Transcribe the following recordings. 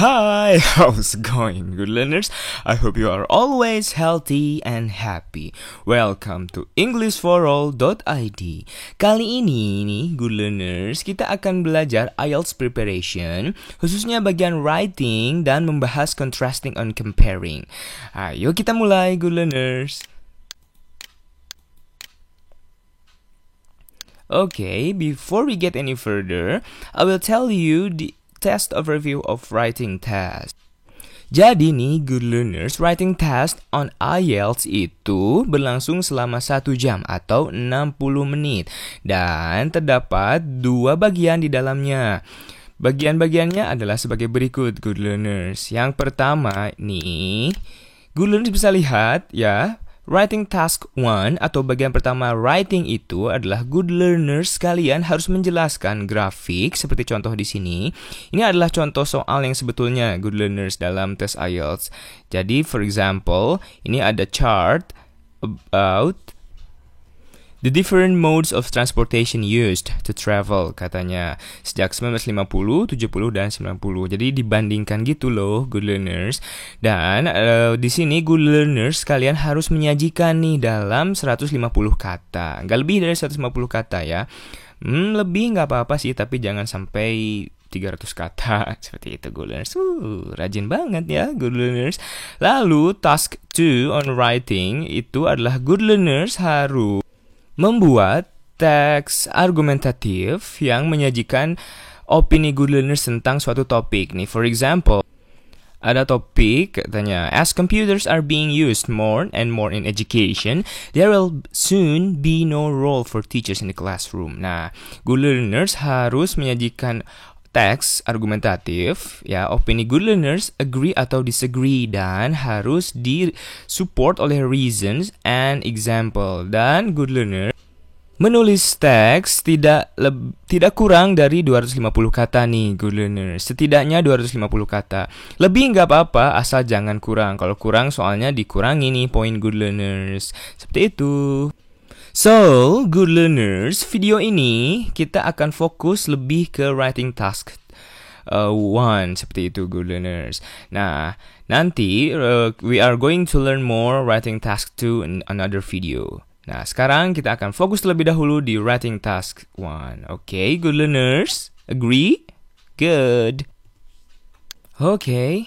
Hi, how's it going, good learners? I hope you are always healthy and happy. Welcome to EnglishForAll.id. Kali ini nih, good learners, kita akan belajar IELTS preparation, khususnya bagian writing dan membahas contrasting and comparing. Ayo kita mulai, good learners. Okay, before we get any further, I will tell you the test overview of writing test. Jadi nih, good learners, writing test on IELTS itu berlangsung selama 1 jam atau 60 menit. Dan terdapat 2 bagian di dalamnya. Bagian-bagiannya adalah sebagai berikut, good learners. Yang pertama nih, good learners bisa lihat ya, writing task 1 atau bagian pertama writing itu adalah good learners kalian harus menjelaskan grafik seperti contoh di sini. Ini adalah contoh soal yang sebetulnya good learners dalam tes IELTS. Jadi for example, ini ada chart about the different modes of transportation used to travel, katanya sejak 1950, 70 dan 90. Jadi dibandingkan gitu loh, good learners. Dan di sini good learners kalian harus menyajikan nih dalam 150 kata. Nggak lebih dari 150 kata ya. Lebih nggak apa-apa sih, tapi jangan sampai 300 kata. Seperti itu, good learners. Rajin banget ya, good learners. Lalu task 2 on writing itu adalah good learners harus membuat teks argumentatif yang menyajikan opini good learners tentang suatu topik nih. For example, ada topik katanya, as computers are being used more and more in education, there will soon be no role for teachers in the classroom. Nah, good learners harus menyajikan teks argumentatif ya, opini good learners agree atau disagree dan harus disupport oleh reasons and example. Dan good learners menulis teks tidak kurang dari 250 kata nih, good learners. Setidaknya 250 kata. Lebih nggak apa-apa, asal jangan kurang. Kalau kurang soalnya dikurangi nih poin good learners. Seperti itu. So, good learners, video ini kita akan fokus lebih ke writing task 1, seperti itu, good learners. Nah, nanti we are going to learn more writing task 2 in another video. Nah, sekarang kita akan fokus terlebih dahulu di writing task 1. Okay, good learners, agree? Good. Okay.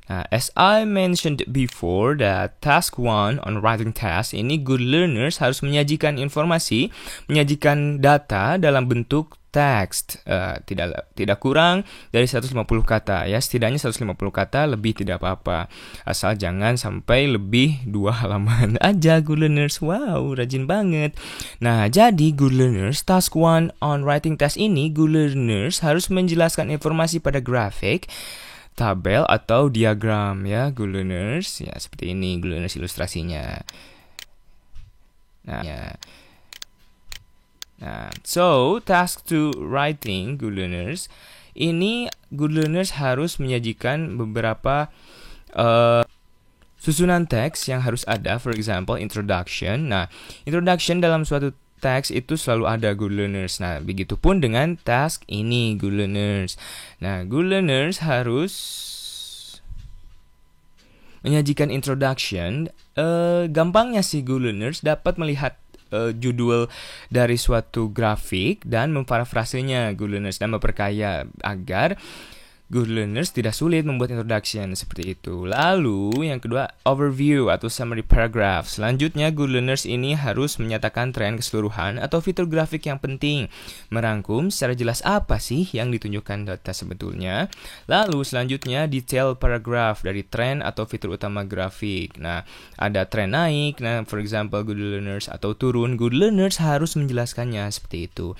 Nah, as I mentioned before, that task 1 on writing task ini good learners harus menyajikan informasi, menyajikan data dalam bentuk teks, tidak kurang dari 150 kata ya, setidaknya 150 kata, lebih tidak apa-apa, asal jangan sampai lebih 2 halaman aja, good learners. Wow, rajin banget. Nah, jadi good learners, task 1 on writing test ini good learners harus menjelaskan informasi pada grafik, tabel atau diagram ya, good learners. Ya, seperti ini good learners ilustrasinya. Nah, so task 2 writing, good learners. Ini good learners harus menyajikan beberapa susunan teks yang harus ada. For example, introduction. Nah, introduction dalam suatu teks itu selalu ada, good learners. Nah, begitupun dengan task ini, good learners. Nah, good learners harus menyajikan introduction. Gampangnya sih, good learners dapat melihat judul dari suatu grafik dan memparafrasenya, good learners, dan memperkaya agar good learners tidak sulit membuat introduction, seperti itu. Lalu yang kedua, overview atau summary paragraph. Selanjutnya, good learners ini harus menyatakan tren keseluruhan atau fitur grafik yang penting, merangkum secara jelas apa sih yang ditunjukkan data sebetulnya. Lalu selanjutnya, detail paragraph dari tren atau fitur utama grafik. Nah, ada tren naik, nah for example good learners, atau turun, good learners harus menjelaskannya, seperti itu.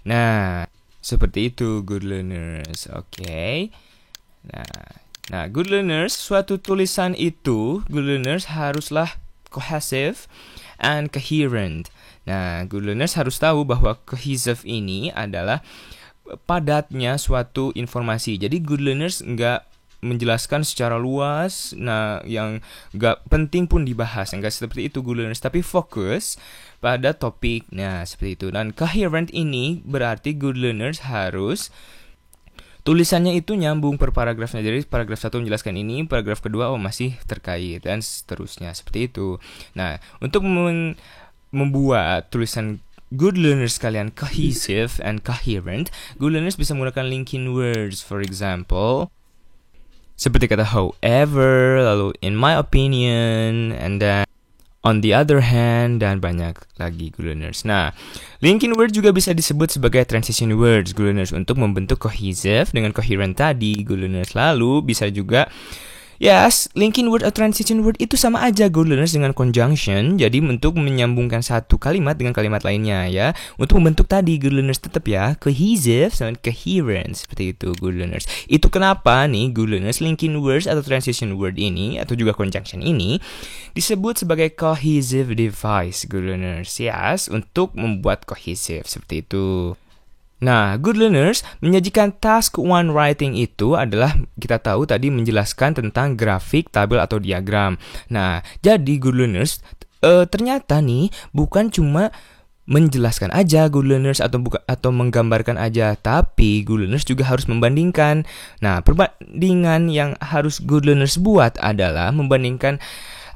Nah, seperti itu, good learners. Oke. Nah, good learners, suatu tulisan itu, good learners haruslah cohesive and coherent. Nah, good learners harus tahu bahwa cohesive ini adalah padatnya suatu informasi. Jadi good learners nggak menjelaskan secara luas, nah yang nggak penting pun dibahas, nggak seperti itu, good learners, tapi fokus pada topik. Nah, seperti itu. Dan coherent ini berarti good learners harus tulisannya itu nyambung per paragrafnya. Jadi paragraf 1 menjelaskan ini, paragraf kedua masih terkait, dan seterusnya seperti itu. Nah, untuk membuat tulisan good learners kalian cohesive and coherent, good learners bisa menggunakan linking words. For example, seperti kata however, lalu in my opinion, and then on the other hand, dan banyak lagi good learners. Nah, linking word juga bisa disebut sebagai transition words good learners untuk membentuk cohesive dengan coherent tadi good learners. Lalu bisa juga linking word atau transition word itu sama aja good learners dengan conjunction. Jadi untuk menyambungkan satu kalimat dengan kalimat lainnya ya. Untuk membentuk tadi good learners tetap ya cohesive sama coherent seperti itu good learners. Itu kenapa nih good learners linking words atau transition word ini atau juga conjunction ini disebut sebagai cohesive device good learners. Yes, untuk membuat cohesive seperti itu. Nah, good learners menyajikan task one writing itu adalah kita tahu tadi menjelaskan tentang grafik, tabel atau diagram. Nah, jadi good learners ternyata nih bukan cuma menjelaskan aja good learners atau menggambarkan aja, tapi good learners juga harus membandingkan. Nah, perbandingan yang harus good learners buat adalah membandingkan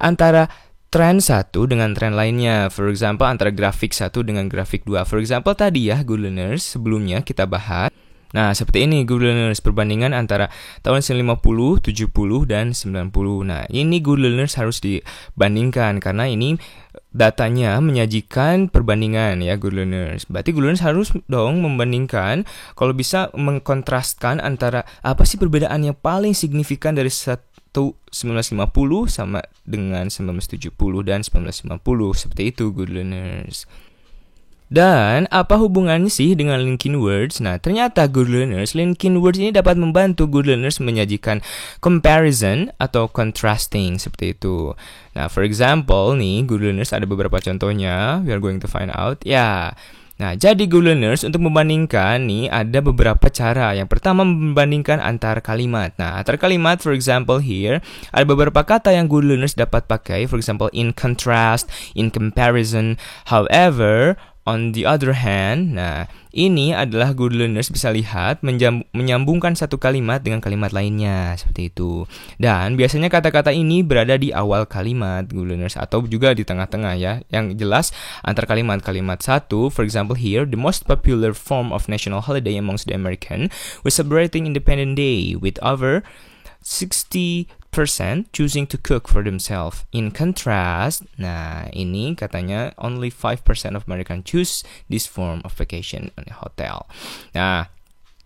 antara tren satu dengan tren lainnya. For example, antara grafik 1 dengan grafik 2. For example, tadi ya, good learners, sebelumnya kita bahas. Nah, seperti ini, good learners, perbandingan antara tahun 50, 70, dan 90. Nah, ini good learners harus dibandingkan, karena ini datanya menyajikan perbandingan ya, good learners. Berarti good learners harus dong membandingkan, kalau bisa mengkontraskan antara apa sih perbedaan yang paling signifikan dari 1950 sama dengan 1970 dan 1950 seperti itu good learners. Dan apa hubungannya sih dengan linking words? Nah, ternyata good learners, linking words ini dapat membantu good learners menyajikan comparison atau contrasting seperti itu. Nah, for example nih, good learners ada beberapa contohnya. We are going to find out. Ya. Nah, jadi good learners untuk membandingkan nih ada beberapa cara. Yang pertama membandingkan antar kalimat. Nah, antar kalimat for example here ada beberapa kata yang good learners dapat pakai. For example, in contrast, in comparison, however, on the other hand. Nah, ini adalah good learners bisa lihat menyambungkan satu kalimat dengan kalimat lainnya seperti itu. Dan biasanya kata-kata ini berada di awal kalimat good learners atau juga di tengah-tengah ya. Yang jelas antar kalimat satu, for example here, the most popular form of national holiday amongst the American was celebrating Independence Day with over 60% choosing to cook for themselves. In contrast, nah ini katanya only 5% of Americans choose this form of vacation in a hotel. Nah,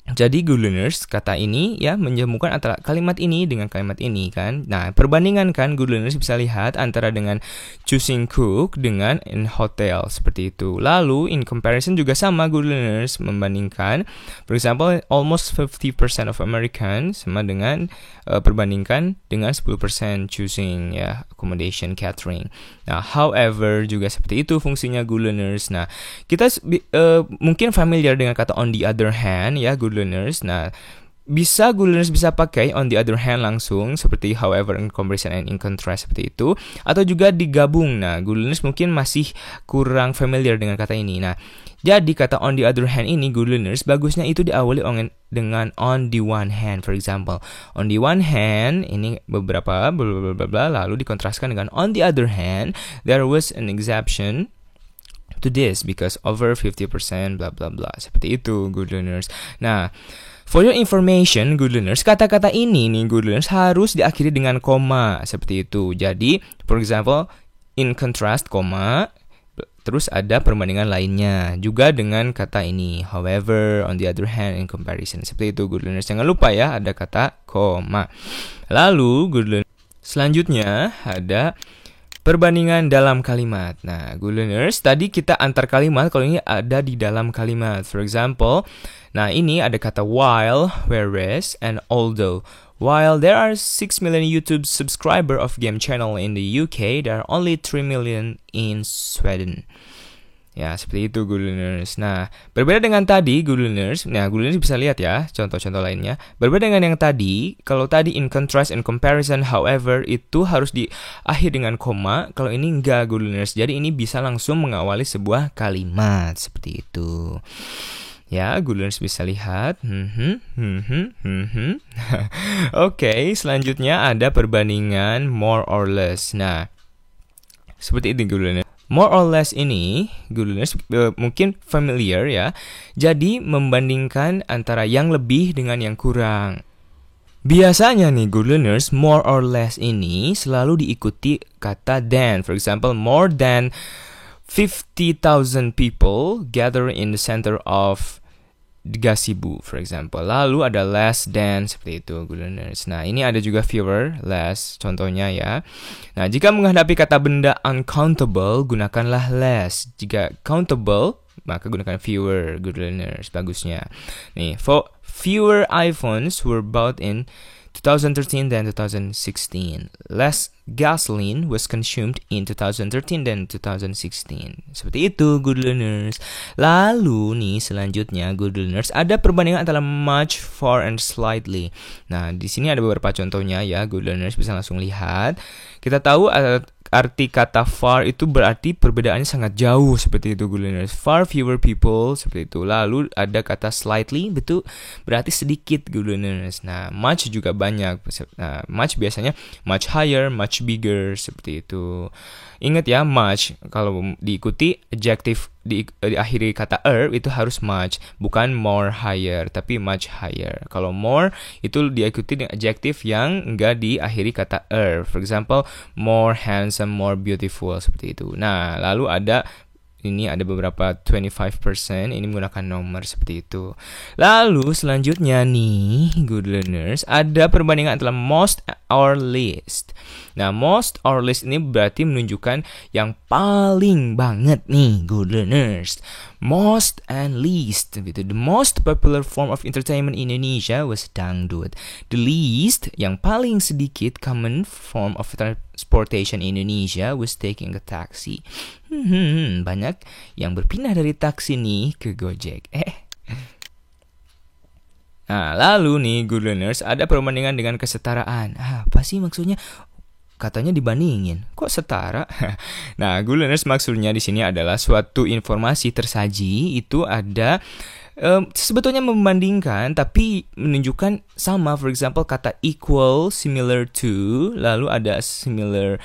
jadi good learners kata ini ya menyambungkan antara kalimat ini dengan kalimat ini kan. Nah, perbandingan kan good learners bisa lihat antara dengan choosing cook dengan in hotel seperti itu. Lalu in comparison juga sama good learners membandingkan. For example, almost 50% of Americans sama dengan perbandingkan dengan 10% choosing ya accommodation catering. Nah, however juga seperti itu fungsinya good learners. Nah, kita mungkin familiar dengan kata on the other hand ya good learners. Nah, good learners bisa pakai on the other hand langsung seperti however, in comparison, and in contrast seperti itu, atau juga digabung. Nah, good learners mungkin masih kurang familiar dengan kata ini. Nah, jadi kata on the other hand ini good learners bagusnya itu diawali dengan on the one hand. For example, on the one hand ini beberapa bla bla bla lalu dikontraskan dengan on the other hand there was an exception to this because over 50% bla bla bla. Seperti itu good learners. Nah, for your information good learners, kata-kata ini nih good learners harus diakhiri dengan koma seperti itu. Jadi for example in contrast koma, terus ada perbandingan lainnya juga dengan kata ini however, on the other hand, in comparison. Seperti itu good learners. Jangan lupa ya ada kata koma. Lalu good learners selanjutnya ada perbandingan dalam kalimat. Nah, good learners, tadi kita antar kalimat, kalau ini ada di dalam kalimat. For example, nah ini ada kata while, whereas, and although. While there are 6 million YouTube subscriber of game channel in the UK, there are only 3 million in Sweden. Ya, seperti itu good learners. Nah, berbeda dengan tadi good learners. Nah, good learners bisa lihat ya contoh-contoh lainnya. Berbeda dengan yang tadi, kalau tadi in contrast and comparison, however, itu harus diakhir dengan koma. Kalau ini enggak good learners. Jadi ini bisa langsung mengawali sebuah kalimat seperti itu. Ya, good learners bisa lihat. Oke, selanjutnya ada perbandingan more or less. Nah, seperti itu good learners. More or less ini, good learners mungkin familiar ya. Jadi membandingkan antara yang lebih dengan yang kurang. Biasanya nih good learners, more or less ini selalu diikuti kata than. For example, more than 50,000 people gather in the center of the gazebo, for example. Lalu ada less than, seperti itu good learners. Nah, ini ada juga fewer, less, contohnya ya. Nah, jika menghadapi kata benda uncountable, gunakanlah less. Jika countable, maka gunakan fewer, good learners, bagusnya. Nih, for fewer iPhones were bought in 2013 than 2016. Less gasoline was consumed in 2013 than 2016. Seperti itu, good learners. Lalu nih selanjutnya, good learners, ada perbandingan antara much, far, and slightly. Nah, di sini ada beberapa contohnya ya, good learners, bisa langsung lihat. Kita tahu arti kata far itu berarti perbedaannya sangat jauh, seperti itu good learners. Far fewer people, seperti itu. Lalu ada kata slightly, betul, berarti sedikit good learners. Nah, much juga banyak. Nah, much biasanya much higher, much bigger, seperti itu. Ingat ya, much kalau diikuti adjective diakhiri kata itu harus much, bukan more higher, tapi much higher. Kalau more itu diikuti dengan adjective yang enggak diakhiri kata For example, more handsome, more beautiful, seperti itu. Nah, lalu ada beberapa 25%, ini menggunakan nomor, seperti itu. Lalu selanjutnya nih, good learners, ada perbandingan antara most or least. Nah, most or least ini berarti menunjukkan yang paling banget nih, good learners. Most and least, gitu. The most popular form of entertainment in Indonesia was dangdut. The least, yang paling sedikit common form of transportation in Indonesia was taking a taxi. Banyak yang berpindah dari taksi nih ke Gojek. Nah, lalu nih good learners, ada perbandingan dengan kesetaraan. Apa sih maksudnya? Katanya dibandingin, kok setara? Nah, good learners maksudnya di sini adalah suatu informasi tersaji itu ada sebetulnya membandingkan tapi menunjukkan sama. For example, kata equal, similar to, lalu ada similar,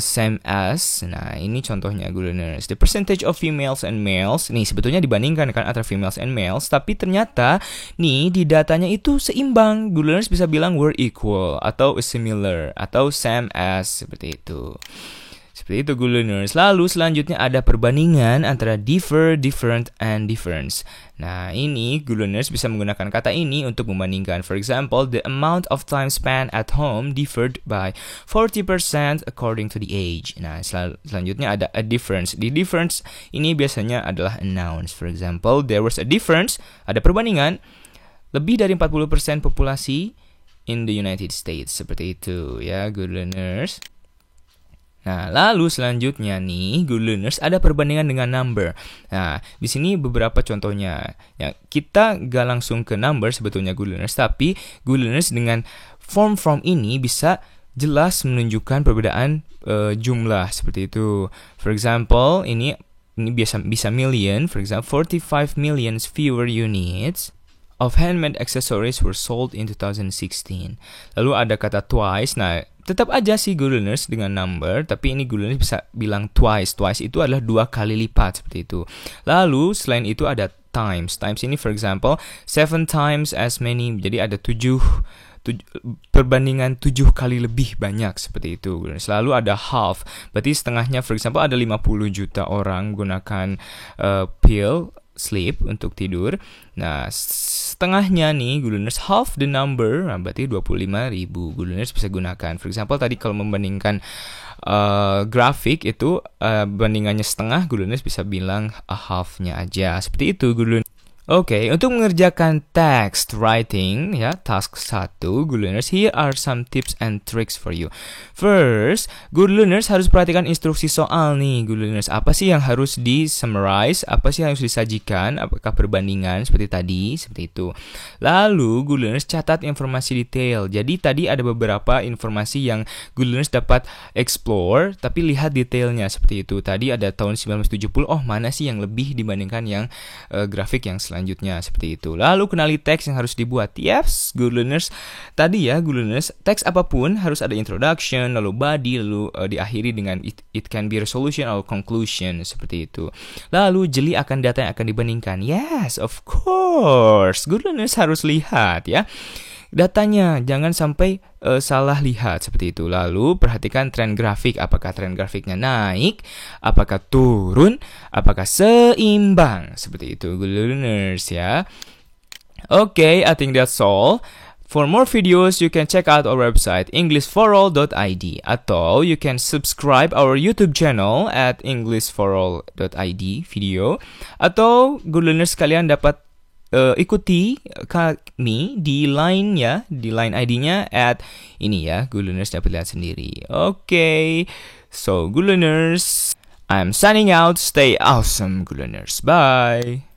same as. Nah, ini contohnya good learners. The percentage of females and males, nih sebetulnya dibandingkan kan antara females and males, tapi ternyata nih di datanya itu seimbang. Good learners bisa bilang were equal atau similar atau same as, seperti itu. Seperti itu good learners. Lalu selanjutnya ada perbandingan antara differ, different, and difference. Nah, ini good learners bisa menggunakan kata ini untuk membandingkan. For example, the amount of time spent at home differed by 40% according to the age. Nah, selanjutnya ada a difference. The difference ini biasanya adalah a noun. For example, there was a difference, ada perbandingan, lebih dari 40% populasi in the United States. Seperti itu ya, good learners. Nah, lalu selanjutnya nih, good learners, ada perbandingan dengan number. Nah, di sini beberapa contohnya. Ya, kita gak langsung ke number sebetulnya good learners, tapi good learners dengan form ini bisa jelas menunjukkan perbedaan jumlah, seperti itu. For example, ini bisa million. For example, 45 million fewer units of handmade accessories were sold in 2016. Lalu ada kata twice. Nah, tetap aja sih good learners dengan number, tapi ini good learners bisa bilang twice. Twice itu adalah 2 kali lipat, seperti itu. Lalu selain itu ada times. Times ini for example 7 times as many. Jadi ada 7 perbandingan 7 kali lebih banyak, seperti itu. Selalu ada half. Berarti setengahnya for example ada 50 juta orang menggunakan sleep untuk tidur. Nah, setengahnya nih good learners, half the number, berarti 25,000 good learners bisa gunakan. For example, tadi kalau membandingkan grafik itu bandingannya setengah, good learners bisa bilang half-nya aja. Seperti itu good learners. Oke, untuk mengerjakan text writing ya, task 1, good learners, here are some tips and tricks for you. First, good learners harus perhatikan instruksi soal nih, good learners. Apa sih yang harus di-summarize? Apa sih yang harus disajikan? Apakah perbandingan seperti tadi? Seperti itu. Lalu, good learners catat informasi detail. Jadi tadi ada beberapa informasi yang good learners dapat explore, tapi lihat detailnya seperti itu. Tadi ada tahun 1970, mana sih yang lebih dibandingkan yang grafik yang selanjutnya. selanjutnya seperti itu. Lalu kenali teks yang harus dibuat. Yes, good learners. Tadi ya, good learners, teks apapun harus ada introduction, lalu body, lalu diakhiri dengan it can be resolution atau conclusion seperti itu. Lalu jeli akan data yang akan dibandingkan. Yes, of course. Good learners harus lihat ya datanya, jangan sampai salah lihat seperti itu. Lalu perhatikan tren grafik, apakah tren grafiknya naik, apakah turun, apakah seimbang, seperti itu good learners ya. Okay, I think that's all. For more videos, you can check out our website englishforall.id atau you can subscribe our YouTube channel at englishforall.id video, atau good learners kalian dapat ikuti kami di Line ya, di Line ID-nya at ini ya, good learners dapat lihat sendiri. Okay, so good learners, I'm signing out. Stay awesome, good learners. Bye.